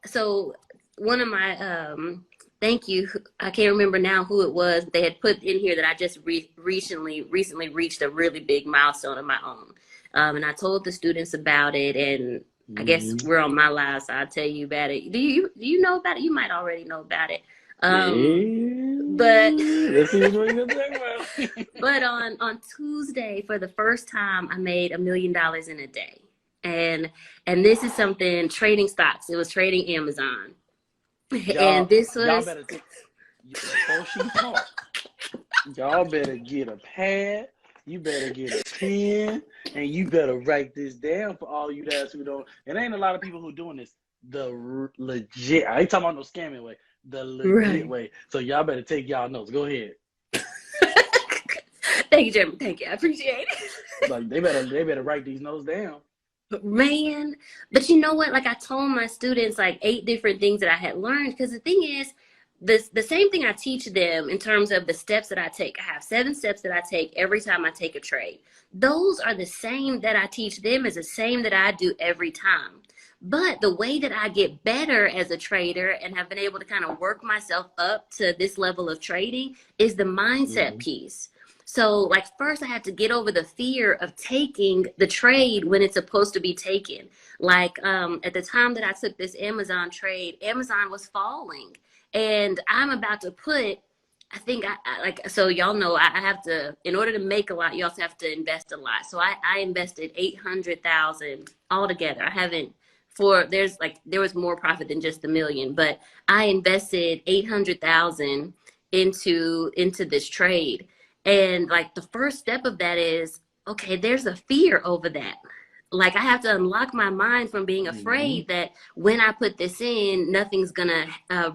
So one of my thank you, I can't remember now who it was. They had put in here that I just recently reached a really big milestone of my own. And I told the students about it, and I guess Mm-hmm. we're on my live, so I'll tell you about it. Do you know about it? You might already know about it. Um, but Yeah. Let's see what you're gonna talk about. but on Tuesday, for the first time, I made $1 million in a day, and this is something trading stocks. It was trading Amazon, and this Y'all was better take before she talk. Y'all better get a pad. You better get a pen, and you better write this down for all you guys who don't. It ain't a lot of people who doing this legit. I ain't talking about no scamming way. The legit right. way. So y'all better take y'all notes. Go ahead. Thank you, Jeremy. Thank you. I appreciate it. Like they better write these notes down. Man, but you know what? Like I told my students like 8 different things that I had learned. Because the thing is, the same thing I teach them in terms of the steps that I take. I have 7 steps that I take every time I take a trade. Those are the same that I teach them is the same that I do every time. But the way that I get better as a trader and have been able to kind of work myself up to this level of trading is the mindset Mm-hmm. piece. So, like, first I had to get over the fear of taking the trade when it's supposed to be taken. Like, at the time that I took this Amazon trade, Amazon was falling. And I'm about to put, I think I like, so y'all know I have to, in order to make a lot, you also have to invest a lot. So I invested 800,000 altogether. I haven't, there was more profit than just the million, but I invested 800,000 into this trade. And like the first step of that is, okay, there's a fear over that. Like I have to unlock my mind from being Mm-hmm. afraid that when I put this in, nothing's gonna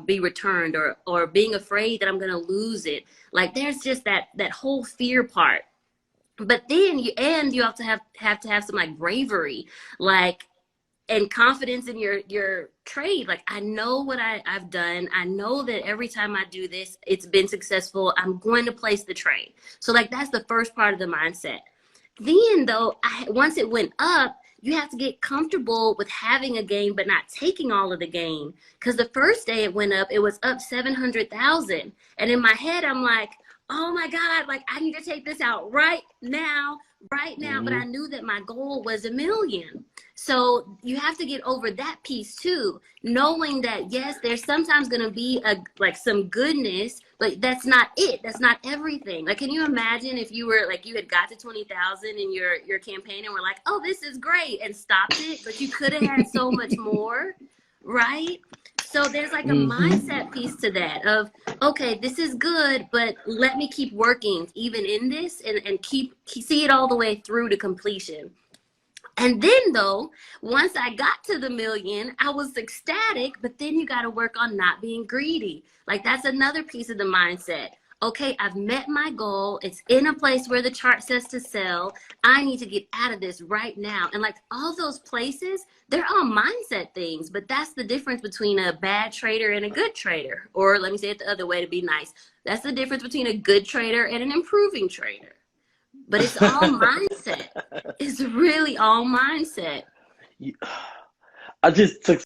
be returned, or being afraid that I'm gonna lose it. Like there's just that whole fear part. But then you have to have some like bravery, like, and confidence in your trade. Like I know what I've done. I know that every time I do this, it's been successful. I'm going to place the trade. So like that's the first part of the mindset. Then though, once it went up, you have to get comfortable with having a gain but not taking all of the gain. Because the first day it went up, it was up 700,000, and in my head I'm like, oh my god, like I need to take this out right now. But I Mm-hmm. knew that my goal was 1 million. So you have to get over that piece too, knowing that yes, there's sometimes going to be a like some goodness, but that's not it. That's not everything. Like, can you imagine if you were like you had got to 20,000 in your campaign and were like, oh, this is great, and stopped it, but you could have had so much more, right? So there's like a Mm-hmm. mindset piece to that of, okay, this is good, but let me keep working even in this, and keep see it all the way through to completion. And then though, once I got to the million, I was ecstatic, but then you got to work on not being greedy. Like that's another piece of the mindset. Okay, I've met my goal. It's in a place where the chart says to sell. I need to get out of this right now. And like all those places, they're all mindset things, but that's the difference between a bad trader and a good trader. Or let me say it the other way to be nice. That's the difference between a good trader and an improving trader. But it's all mindset. It's really all mindset. You- I just took